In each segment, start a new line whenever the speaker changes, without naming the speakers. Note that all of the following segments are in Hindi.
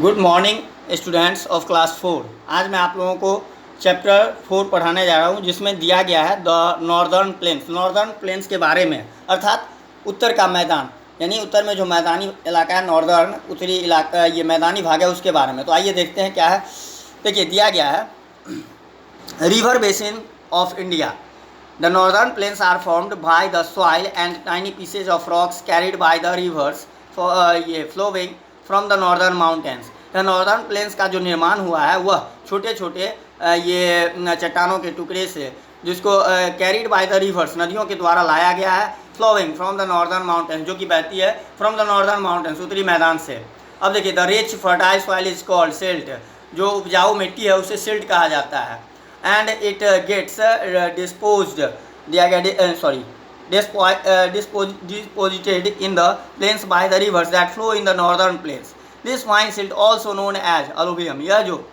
Good morning students of class 4। आज मैं आप लोगों को चैप्टर 4 पढ़ाने जा रहा हूं, जिसमें दिया गया है the northern planes. Northern plains के बारे में, अर्थात उत्तर का मैदान, यानी उत्तर में जो मैदानी इलाका है, नॉर्दर्न उत्तरी इलाका, ये मैदानी भाग है, उसके बारे में। तो आइए देखते हैं क्या है। देखिए, दिया गया है river basin of India. The northern plains are formed by the soil and tiny pieces of rocks carried by the rivers ये flowing from the northern mountains. The northern plains का जो निर्माण हुआ है वह छोटे छोटे ये चट्टानों के टुकड़े से, जिसको कैरिड बाय द रिवर्स, नदियों के द्वारा लाया गया है, flowing from the northern mountains, जो कि बहती है फ्रॉम द नॉर्दर्न माउंटेन्स, उत्तरी मैदान से। अब देखिए, the rich fertile soil is called silt. जो उपजाऊ मिट्टी है उसे सिल्ट कहा जाता है। एंड इट गेट्स डिस्पोज्ड दिया गया sorry deposited in the plains by the rivers that flow in the northern plains. This fine silt also known as alluvium, यह जो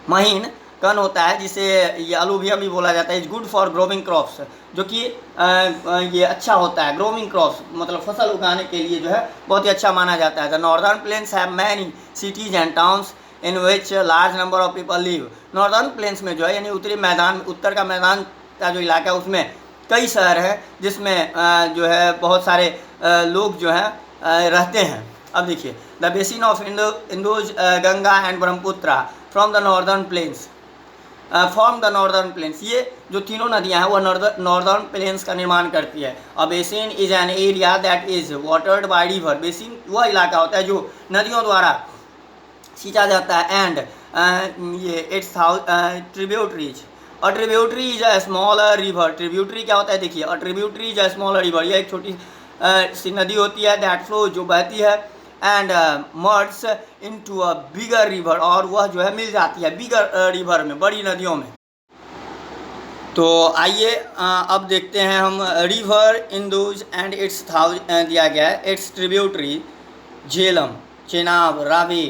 महीन कण होता है जिसे ये अलुवियम भी बोला जाता है, is good for growing crops, जो कि ये अच्छा होता है। ग्रोविंग क्रॉप्स मतलब फसल उगाने के लिए जो है बहुत ही अच्छा माना जाता है। The northern planes have many cities and towns in which large number of people live. Northern plains में जो है, यानी उत्तरी मैदान, उत्तर का मैदान का जो इलाका है, उसमें कई शहर हैं जिसमें जो है बहुत सारे लोग जो हैं रहते हैं। अब देखिए, the basin of indoors Ganga and Brahmaputra from the northern planes form the northern plains. ये जो तीनों नदियां हैं वह नॉर्दर्न प्लेन्स का निर्माण करती है। A basin is an area that is watered by river. Basin वह इलाका होता है जो नदियों द्वारा सींचा जाता है। एंड ये it's tributaries. A tributary is a smaller river. Tributary क्या होता है? देखिए, a tributary is a smaller river, यह एक छोटी सी नदी होती है, दैट फ्लो, जो बहती है, and merge into a bigger river, और वह जो है मिल जाती है बिगर रिवर में, बड़ी नदियों में। तो आइए अब देखते हैं हम रिवर इंदुज एंड इट्स दिया गया है its tributary Jhelum, Chenab, Ravi,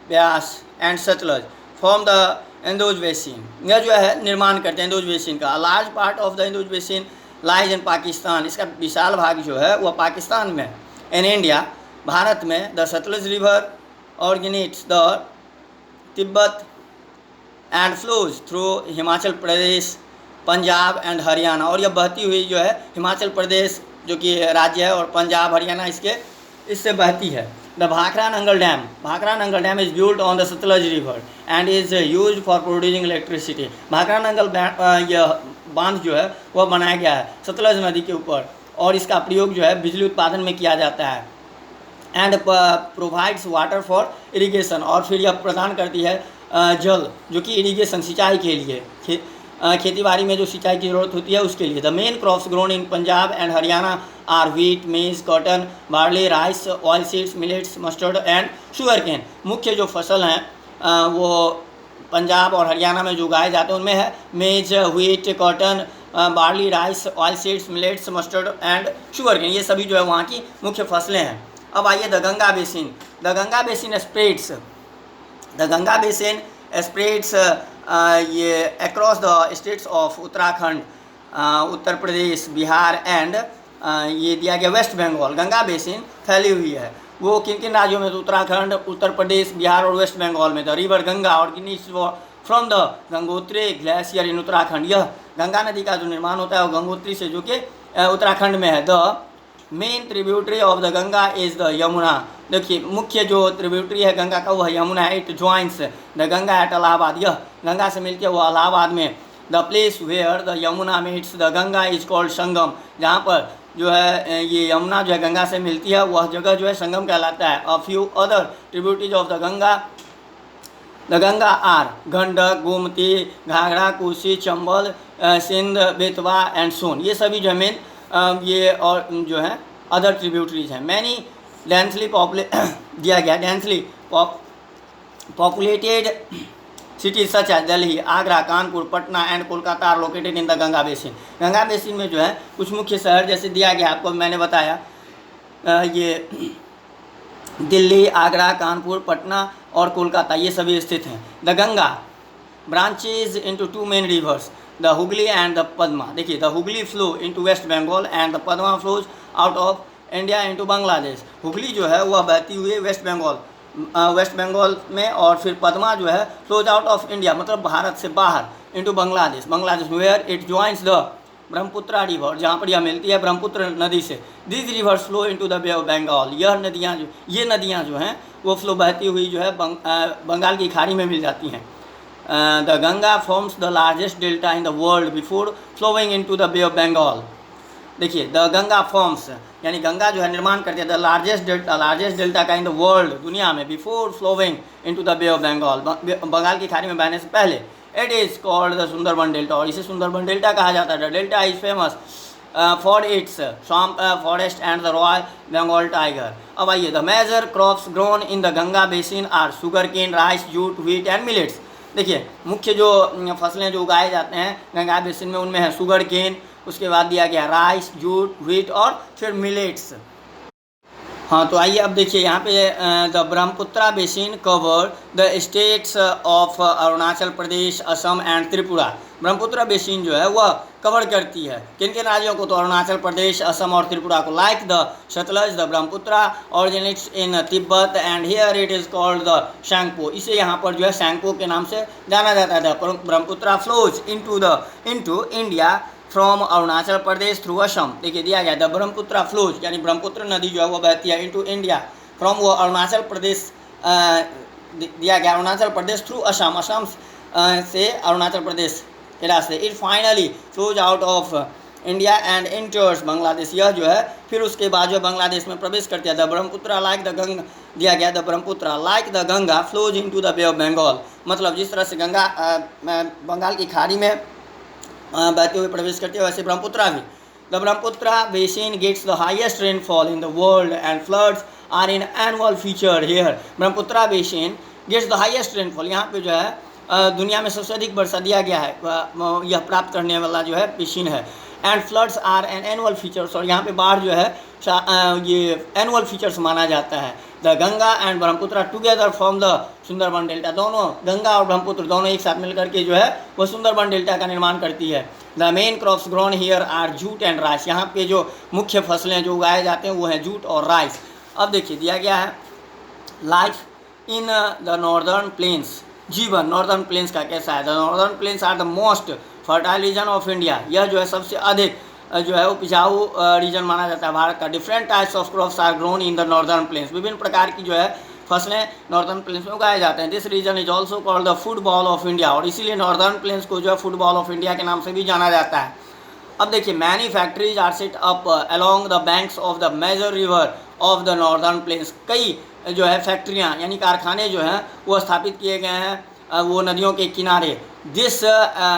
Beas and Sutlej form the Indus basin. यह जो है निर्माण करते हैं इंदोज बेसिन का। Large part of the Indus basin lies in Pakistan. इसका विशाल भाग जो है वह पाकिस्तान में। इन इंडिया, भारत में, the Sutlej river originates the Tibet and flows through Himachal Pradesh, Punjab and Haryana. और यह बहती हुई जो है हिमाचल प्रदेश, जो कि राज्य है, और पंजाब, हरियाणा इससे बहती है। The Bhakra Nangal dam is built on the Sutlej river and is used for producing electricity. Bhakra Nangal यह बांध जो है वह बनाया गया है सतलज नदी के ऊपर, और इसका प्रयोग जो है बिजली उत्पादन में किया जाता है। And provides water for irrigation, और फिर यह प्रदान करती है जल, जो कि इरीगेशन, सिंचाई के लिए, खेती बाड़ी में जो सिंचाई की ज़रूरत होती है उसके लिए। The main crops grown in Punjab and Haryana are wheat, maize, cotton, barley, rice, oil seeds, millets, mustard and sugar cane. मुख्य जो फसल हैं वो पंजाब और हरियाणा में जो उगाए जाते हैं उनमें है maize, wheat, cotton, barley, rice, oil seeds, millets, mustard and sugar cane. ये सभी जो है वहाँ की मुख्य फसलें हैं। अब आइए the Ganga basin. The Ganga basin spreads ये across the states of Uttarakhand, Uttar Pradesh, Bihar and ये दिया गया वेस्ट बंगाल। गंगा बेसिन फैली हुई है वो किन किन राज्यों में? तो उत्तराखंड, उत्तर प्रदेश, बिहार और वेस्ट बंगाल में। The river Ganga originates from the Gangotri glacier in Uttarakhand. यह गंगा नदी का जो निर्माण होता है वो गंगोत्री से, जो कि उत्तराखंड में है। The main tributary of the Ganga is the Yamuna. देखिए, मुख्य जो ट्रिब्यूटरी है गंगा का वह यमुना है। It joins the Ganga at Allahabad. यह गंगा से मिलकर वह इलाहाबाद में। The place where the Yamuna meets the Ganga is called Sangam. जहाँ पर जो है ये यमुना जो है गंगा से मिलती है, वह जगह जो है संगम कहलाता है। A few other tributaries of the Ganga are Gandak, Gomti, Ghaghara, Kosi, Chambal, Sindh, Betwa and Son. ये सभी जो है मेन ये और जो है अदर ट्रिब्यूटरीज हैं। मैनी डेंसली दिया गया densely populated cities such as Delhi, Agra, Kanpur, Patna and Kolkata are located in the Ganga basin. Ganga basin में जो है कुछ मुख्य शहर जैसे दिया गया आपको, मैंने बताया, ये दिल्ली, आगरा, कानपुर, पटना और कोलकाता, ये सभी स्थित हैं। The Ganga branches into two main rivers, the Hooghly and the Padma. देखिए, the Hooghly flow into West Bengal and the Padma flows out of India into Bangladesh. Hooghly जो है वह बहती हुई वेस्ट बंगाल वेस्ट बंगाल में, और फिर पद्मा जो है फ्लोज आउट ऑफ इंडिया, मतलब भारत से बाहर, into Bangladesh, where it joins the Brahmaputra river, जहाँ पर यह मिलती है ब्रह्मपुत्र नदी से। This rivers flow into the bay of Bengal, ये नदियाँ जो हैं वो फ्लो बहती हुई जो है बंगाल की खाड़ी में मिल जाती हैं। The Ganga forms the largest delta in the world before flowing into the bay of Bengal. देखिए, द गंगा फॉर्म्स यानी गंगा जो है निर्माण करती है द लार्जेस्ट डेल्टा का इन द वर्ल्ड, दुनिया में, before flowing into the bay of Bengal, Bengal की खाड़ी में बहने से पहले। It is called the Sundarban delta, और इसे सुंदरबन डेल्टा कहा जाता है। The delta is famous for its swamp forest and the royal Bengal tiger. अब आइए, the major crops grown in the Ganga basin are sugar cane, rice, jute, wheat and millets. देखिए, मुख्य जो फसलें जो उगाए जाते हैं गंगा बेसिन में, उनमें है शुगर केन, उसके बाद दिया गया राइस, जूट, व्हीट और फिर मिलेट्स। हाँ, तो आइए अब देखिए यहाँ पे the Brahmaputra basin cover the states of Arunachal Pradesh, Assam and Tripura. Brahmaputra basin जो है वह कवर करती है किन किन राज्यों को, तो अरुणाचल प्रदेश, असम और त्रिपुरा को। Like the Sutlej the Brahmaputra originates in Tibet and here it is called the Tsangpo, इसे यहाँ पर जो है शैंगपो के नाम से जाना जाता है। Brahmaputra flows into India from Arunachal Pradesh through Assam. देखिए दिया गया द ब्रह्मपुत्रा फ्लोज, यानी ब्रह्मपुत्र नदी जो है वो बहती है इनटू इंडिया फ्रॉम वो अरुणाचल प्रदेश, दिया गया अरुणाचल प्रदेश थ्रू असम, असम से अरुणाचल प्रदेश के रास्ते। It finally flows out of India and इंटर्स Bangladesh, यह जो है फिर उसके बाद जो बांग्लादेश में प्रवेश करती है। The Brahmaputra like the Ganga, दिया गया the Brahmaputra like the Ganga flows into the bay of Bengal, मतलब जिस तरह से गंगा बंगाल की खाड़ी में बहते हुए प्रवेश करती है, वैसे ब्रह्मपुत्रा भी। The Brahmaputra basin gets the highest rainfall in the world and floods are in annual feature here. Brahmaputra basin gets the highest rainfall, यहाँ पे जो है दुनिया में सबसे अधिक वर्षा दिया गया है, यह प्राप्त करने वाला जो है बेसिन है। And floods are an annual features, और यहाँ पे बाढ़ जो है ये एनुअल फीचर्स माना जाता है। The Ganga and Brahmaputra together from the Sundarban delta, दोनों गंगा और ब्रह्मपुत्र दोनों एक साथ मिलकर के जो है वो सुंदरबन डेल्टा का निर्माण करती है। The main crops grown here are jute and rice, यहाँ पे जो मुख्य फसलें जो उगाए जाते हैं वो हैं जूट और राइस। अब देखिए दिया गया है life in the northern plains, जीवन नॉर्दर्न प्लेन्स का कैसा है। The northern plains are the most fertile region of India, यह जो है सबसे अधिक जो है उपजाऊ रीजन माना जाता है भारत का। Different types of crops are grown in the northern plains, विभिन्न प्रकार की जो है फसलें नॉर्दर्न प्लेन्स में उगाए जाते हैं। This region is also called the football of India, और इसीलिए नॉर्दर्न प्लेन्स को जो है फुटबॉल ऑफ इंडिया के नाम से भी जाना जाता है। अब देखिए, many factories are set up along the banks of the major river of the northern plains, कई जो है फैक्ट्रियाँ यानी कारखाने जो हैं वो स्थापित किए गए हैं वो नदियों के किनारे। This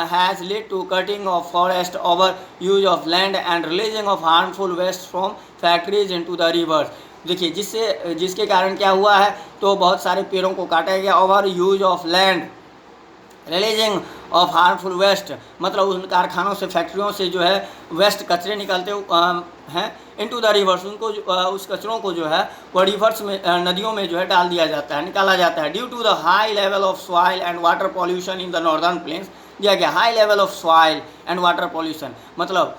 has led to cutting of forest, over use of land and releasing of harmful waste from factories into the rivers. देखिए जिसके कारण क्या हुआ है, तो बहुत सारे पेड़ों को काटा गया। Over use of land, releasing of harmful waste, मतलब उन कारखानों से, फैक्ट्रियों से जो है वेस्ट कचरे निकलते हैं इनटू द रिवर्स, उनको उस कचरों को जो है वो रिवर्स में नदियों में जो है डाल दिया जाता है, निकाला जाता है। Due to the high level of soil and water pollution in the northern plains, दिया गया high level of soil and water pollution, मतलब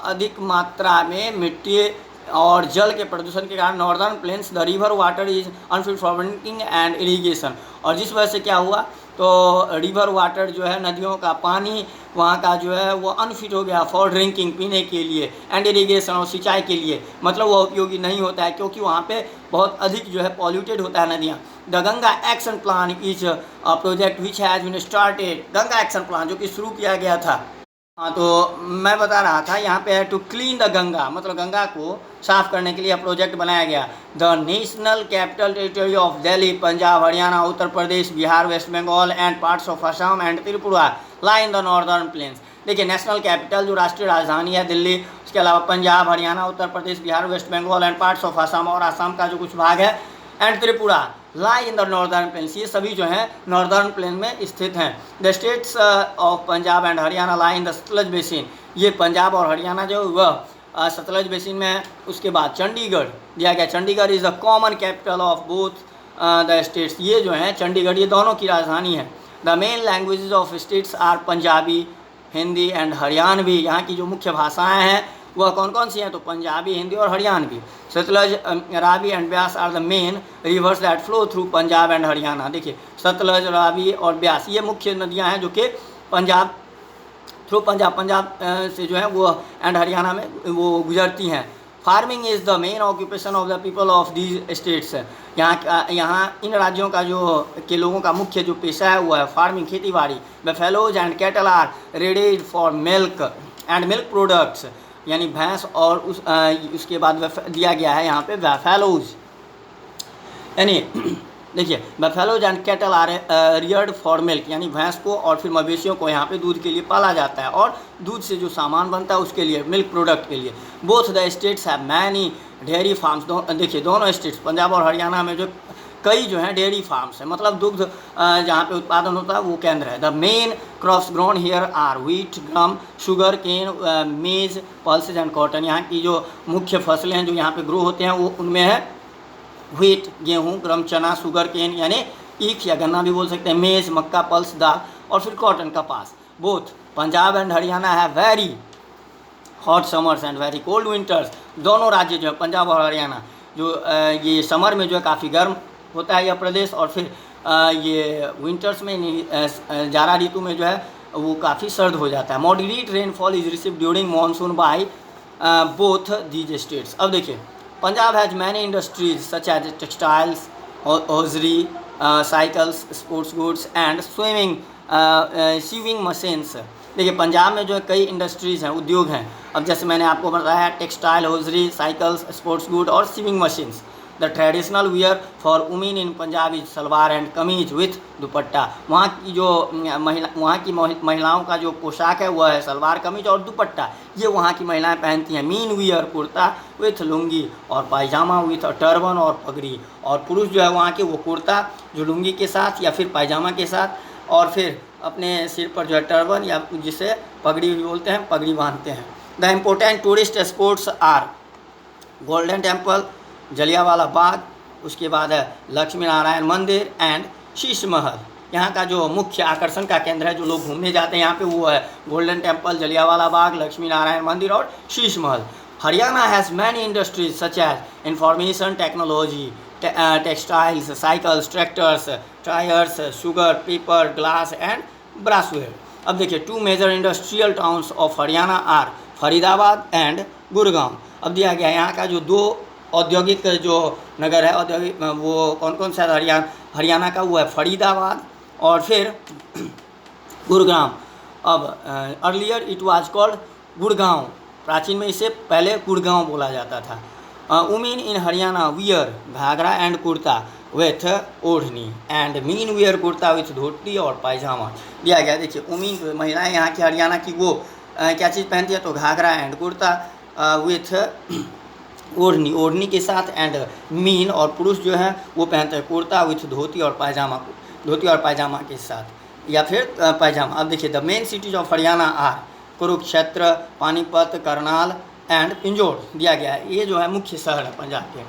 अधिक मात्रा में मिट्टी और जल के प्रदूषण के कारण northern plains the river water is unfit for drinking and irrigation, और जिस वजह से क्या हुआ, तो रिवर वाटर जो है नदियों का पानी वहाँ का जो है वो अनफिट हो गया फॉर ड्रिंकिंग, पीने के लिए, एंड इरीगेशन और सिंचाई के लिए, मतलब वो उपयोगी नहीं होता है क्योंकि वहाँ पे बहुत अधिक जो है पॉल्यूटेड होता है नदियाँ। The Ganga action plan is a project which has been started, Ganga action plan जो कि शुरू किया गया था। हाँ, तो मैं बता रहा था यहाँ पे है टू क्लीन द गंगा, मतलब गंगा को साफ करने के लिए प्रोजेक्ट बनाया गया। The national capital territory of Delhi, Punjab, Haryana, Uttar Pradesh, Bihar, West Bengal and parts of Assam and Tripura lie in the northern plains. देखिए, नेशनल कैपिटल जो राष्ट्रीय राजधानी है दिल्ली, उसके अलावा Punjab, Haryana, Uttar Pradesh, Bihar, West Bengal and parts of Assam, और असम का जो कुछ भाग है, and Tripura lie in the northern plains, ये सभी जो हैं नॉर्दर्न प्लेन में स्थित हैं। The states of Punjab and Haryana lie in the Sutlej basin, ये पंजाब और हरियाणा जो वह सतलज बेसिन में है। उसके बाद चंडीगढ़ दिया गया, Chandigarh is the common capital of both the states, ये जो हैं चंडीगढ़ ये दोनों की राजधानी है। The main languages of states are Punjabi, Hindi and Haryanvi, यहाँ की जो मुख्य भाषाएँ हैं वह कौन कौन सी हैं? तो पंजाबी, हिंदी और Haryanvi. Sutlej, Ravi and Beas are the main rivers that flow through Punjab and Haryana. देखिए सतलज, रावी और ब्यास ये मुख्य नदियाँ हैं जो कि पंजाब पंजाब से जो है वो एंड हरियाणा में वो गुजरती हैं। Farming is the main occupation of the people of these states. यहाँ इन राज्यों का जो के लोगों का मुख्य जो पेशा है वो है फार्मिंग, खेती बाड़ी। Buffaloes and cattle are reared for milk and milk products, यानी भैंस और उसके बाद दिया गया है यहाँ पे बफेलोज, यानी देखिए buffaloes and cattle are reared for milk, यानी भैंस को और फिर मवेशियों को यहाँ पे दूध के लिए पाला जाता है और दूध से जो सामान बनता है उसके लिए, मिल्क प्रोडक्ट के लिए। Both the states have many dairy farms. देखिए दोनों स्टेट्स पंजाब और हरियाणा में जो कई जो हैं डेयरी फार्म्स हैं, मतलब दुग्ध जहाँ पे उत्पादन होता है वो केंद्र है। The main crops grown here are wheat, gram, sugar cane, maize, pulses and cotton. यहाँ की जो मुख्य फसलें हैं जो यहाँ पे ग्रो होते हैं वो उनमें है व्हीट गेहूँ, गम चना, शुगर केन यानी ईख या गन्ना भी बोल सकते हैं, मेज मक्का, पल्स दाल और फिर कॉटन कपास। बोथ पंजाब एंड हरियाणा है very hot summers and very cold winters. दोनों राज्य जो है पंजाब और हरियाणा जो ये समर में जो है काफ़ी गर्म होता है यह प्रदेश, और फिर ये विंटर्स में जाड़ा ऋतु में जो है वो काफ़ी सर्द हो जाता है। Moderate rainfall is receive during monsoon by both these states. अब देखिए Punjab has many industries such as textiles, hosiery, cycles, sports goods and sewing machines. देखिए पंजाब में जो है कई इंडस्ट्रीज़ हैं, उद्योग हैं। अब जैसे मैंने आपको बताया textile, hosiery, cycles, sports good और sewing machines. The traditional wear for women in Punjab is salwar and kameez with dupatta. वहाँ की महिलाओं का जो पोशाक है वह है सलवार कमीज और दुपट्टा, ये वहाँ की महिलाएं पहनती हैं। Mean wear kurta with lungi और पायजामा विथ टर्बन और पगड़ी। और पुरुष जो है वहाँ के वो कुर्ता जो लुंगी के साथ या फिर पायजामा के साथ और फिर अपने सिर पर जो है टर्बन या जिसे पगड़ी भी बोलते हैं, पगड़ी बांधते हैं। The important tourist spots are Golden Temple, Jallianwala Bagh, उसके बाद है लक्ष्मी नारायण मंदिर एंड शीश महल। यहाँ का जो मुख्य आकर्षण का केंद्र है जो लोग घूमने जाते हैं यहाँ पे वो है गोल्डन टेम्पल, जलियांवाला बाग, लक्ष्मी नारायण मंदिर और Sheesh Mahal. Haryana has many industries such as information technology, textiles, cycles, tractors, tyres, sugar, paper, glass and brassware. अब देखिए two major industrial towns of Haryana are Faridabad and Gurgaon. अब दिया गया यहाँ का जो दो औद्योगिक जो नगर है औद्योगिक वो कौन कौन सा हरियाणा का वो है फरीदाबाद और फिर गुड़गांव। अब earlier it was called Gurgaon, प्राचीन में इसे पहले गुड़गांव बोला जाता था। Women in Haryana wear ghagra and kurta with odhni and men wear kurta with dhoti और पायजामा। दिया गया देखिए वुमेन महिलाएं यहाँ की हरियाणा की वो क्या चीज़ पहनती है तो घाघरा एंड कुर्ता विथ ओढ़नी के साथ एंड मीन, और पुरुष जो है वो पहनते हैं कुर्ता विथ धोती और पायजामा के साथ या फिर पायजामा। अब देखिए the main cities of Haryana are Kurukshetra, Panipat, Karnal and Pinjore. दिया गया है ये जो है मुख्य शहर है पंजाब के।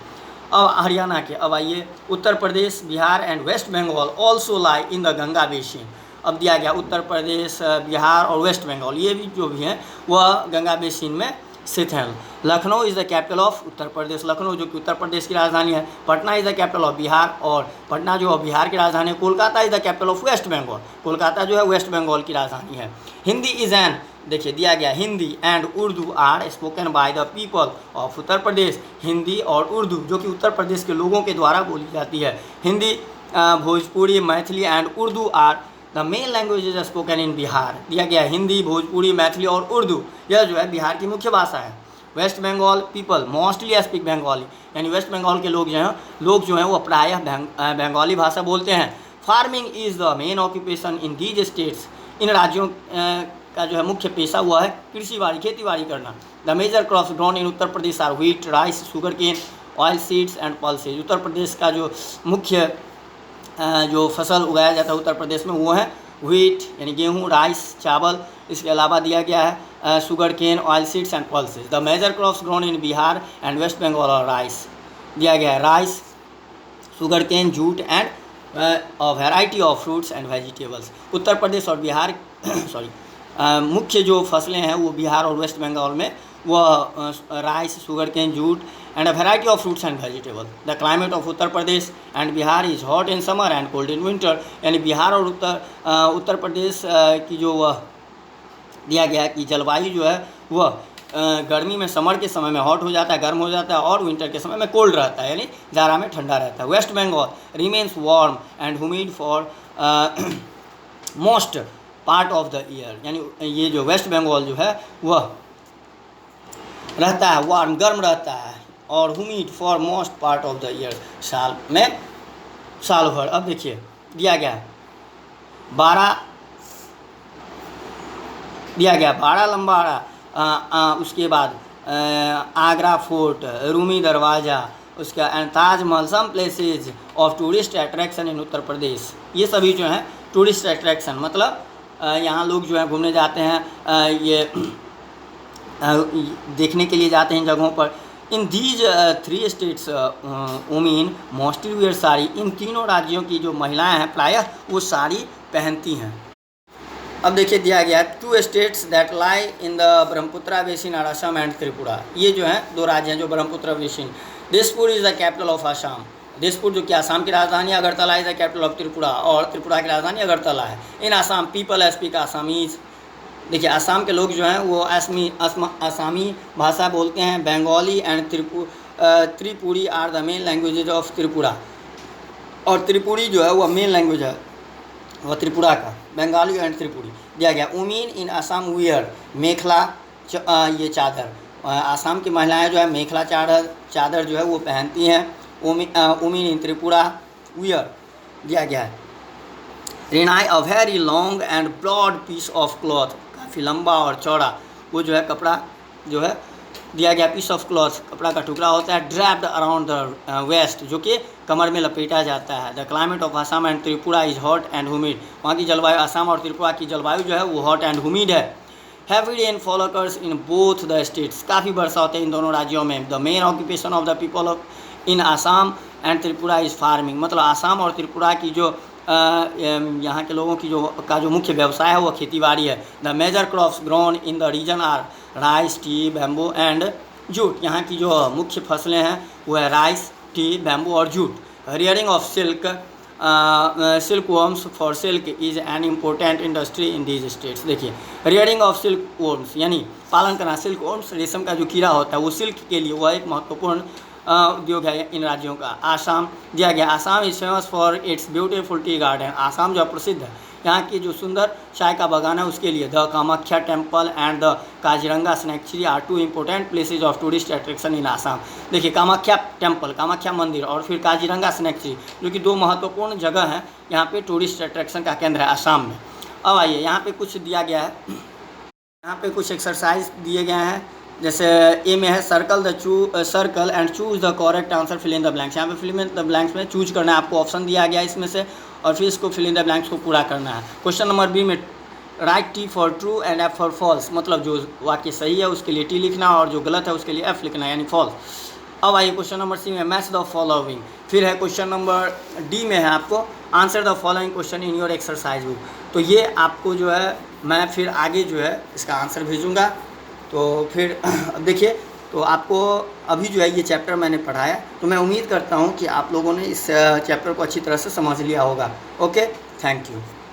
अब हरियाणा के अब आइए Uttar Pradesh, Bihar and West Bengal also lie in the Ganga basin. अब दिया गया उत्तर प्रदेश, बिहार और वेस्ट बंगाल ये भी जो भी हैं वह गंगा बेसिन में स्थित हैं। Lucknow is the capital of Uttar Pradesh, Lucknow जो कि उत्तर प्रदेश की राजधानी है। Patna is the capital of Bihar, और पटना जो बिहार की राजधानी है। Kolkata is the capital of West Bengal, Kolkata जो है वेस्ट बंगाल की राजधानी है। हिंदी इज़ एन देखिए दिया गया Hindi and Urdu are spoken by the people of Uttar Pradesh. Hindi और उर्दू जो कि उत्तर प्रदेश के लोगों के द्वारा बोली जाती है। Hindi, Bhojpuri, Maithili and Urdu are the main language spoken in Bihar. दिया गया हिंदी, भोजपुरी, मैथिली और उर्दू यह जो है बिहार की मुख्य भाषा है। West Bengal people mostly speak Bengali, यानी वेस्ट बंगाल के लोग जो हैं वो प्रायः बंगाली भाषा बोलते हैं। Farming is the main occupation in these states. इन राज्यों का जो है मुख्य पेशा हुआ है कृषि बाड़ी, खेती बाड़ी करना। The major crops grown in Uttar Pradesh are wheat, rice, sugar cane, oil seeds and pulses. Uttar Pradesh का जो मुख्य जो फसल उगाया जाता है उत्तर प्रदेश में वो है व्हीट यानी गेहूँ, राइस, चावल। इसके अलावा दिया गया है sugar cane, oil seeds and pulses. The major crops grown in Bihar and West Bengal are rice. दिया गया है rice, sugar cane, jute and variety of fruits and vegetables. Uttar Pradesh और बिहार मुख्य जो फसलें हैं वो बिहार और वेस्ट बंगाल में वह rice, sugar cane, jute and a variety of fruits and vegetable. The climate of Uttar Pradesh and Bihar is hot in summer and cold in winter. यानी बिहार और उत्तर प्रदेश की जो वह दिया गया है कि जलवायु जो है वह गर्मी में, समर के समय में हॉट हो जाता है, गर्म हो जाता है, और विंटर के समय में कोल्ड रहता है, यानी जाड़ा में ठंडा रहता है। West Bengal remains warm and humid for most part of the year. यानी ये जो वेस्ट बंगाल जो है वह रहता है वार्म, गर्म रहता है, और humid for most part of the year, साल में, साल भर। अब देखिए दिया गया 12 लम्बाड़ा, उसके बाद आगरा फोर्ट, रूमी दरवाज़ा, उसका Taj Mahal, some places of tourist attraction in Uttar Pradesh. ये सभी जो हैं टूरिस्ट अट्रैक्शन, मतलब यहाँ लोग जो है घूमने जाते हैं, ये देखने के लिए जाते हैं जगहों पर। In these 3 states women mostly wear sari. इन तीनों राज्यों की जो महिलाएं हैं प्रायः वो साड़ी पहनती हैं। अब देखिए दिया गया 2 states that lie in the Brahmaputra basin are Assam and Tripura. ये जो है 2 राज्य हैं जो Brahmaputra basin. Dispur is the capital of Assam. Dispur जो कि असम की राजधानी, Agartala is the capital of Tripura, और त्रिपुरा की राजधानी अगरतला है। In Assam people speak Assamese. देखिए असम के लोग जो हैं वो आसामी भाषा बोलते हैं। Bengali and Tripuri are the main languages of Tripura. और त्रिपुरी जो है वह मेन लैंग्वेज है वह त्रिपुरा का, बंगाली एंड त्रिपुरी। दिया गया वुमेन इन असम वियर मेखला, ये चादर। असम की महिलाएं जो है मेखला चादर जो है वो पहनती हैं। वुमेन इन त्रिपुरा वियर, दिया गया है rignai a very long and broad piece of cloth, काफ़ी लंबा और चौड़ा वो जो है कपड़ा जो है दिया गया, पीस ऑफ क्लॉथ, कपड़ा का टुकड़ा होता है, ड्रैप्ड अराउंड द वेस्ट, जो कि कमर में लपेटा जाता है। The climate of Assam and Tripura is hot and humid. वहाँ की जलवायु, असम और त्रिपुरा की जलवायु जो है वो हॉट एंड ह्यूमिड है। Heavy rainfall occurs in both the states. काफ़ी वर्षा होते हैं इन दोनों राज्यों में। The main occupation of the people of in Assam and Tripura is farming. मतलब असम और त्रिपुरा की जो यहाँ के लोगों की जो मुख्य व्यवसाय है वो खेतीबाड़ी है। The major crops grown in the region are rice, tea, bamboo and jute. यहाँ की जो मुख्य फसलें हैं वो है राइस, टी, बैम्बू और jute. Rearing of silk worms for silk is an important industry in these states. देखिए रियरिंग ऑफ सिल्क वर्म्स यानी पालन करना, सिल्क वर्म्स रेशम का जो कीड़ा होता है वो सिल्क के लिए वह एक महत्वपूर्ण उद्योग है इन राज्यों का। आसाम दिया गया Assam is famous for it's beautiful tea garden. Assam जो प्रसिद्ध है यहाँ की जो सुंदर चाय का बागान है उसके लिए। The Kamakhya temple and the Kaziranga sanctuary are 2 important places of tourist attraction in Assam. देखिए कामाख्या टेम्पल, कामाख्या मंदिर, और फिर काजीरंगा स्नैक्चरी जो कि 2 महत्वपूर्ण जगह हैं यहाँ पे टूरिस्ट अट्रैक्शन का केंद्र है आसाम में। अब आइए यहाँ पे कुछ दिया गया है, यहाँ पे कुछ एक्सरसाइज दिए गए हैं। जैसे ए में है circle and choose the correct answer, fill in the blanks. यहाँ पे फिल इन द ब्लैंक्स में चूज करना है, आपको ऑप्शन दिया गया इसमें से, और फिर इसको फिल इन द ब्लैंक्स को पूरा करना है। क्वेश्चन नंबर बी में write T for true and F for false, मतलब जो वाक्य सही है उसके लिए टी लिखना और जो गलत है उसके लिए एफ लिखना यानी फॉल्स। अब आइए क्वेश्चन नंबर सी में मैच द फॉलोइंग। फिर है क्वेश्चन नंबर डी में है आपको answer the following question in your exercise book. तो ये आपको जो है मैं फिर आगे जो है इसका आंसर भेजूँगा। तो फिर अब देखिए, तो आपको अभी जो है ये चैप्टर मैंने पढ़ाया, तो मैं उम्मीद करता हूँ कि आप लोगों ने इस चैप्टर को अच्छी तरह से समझ लिया होगा। Okay, thank you.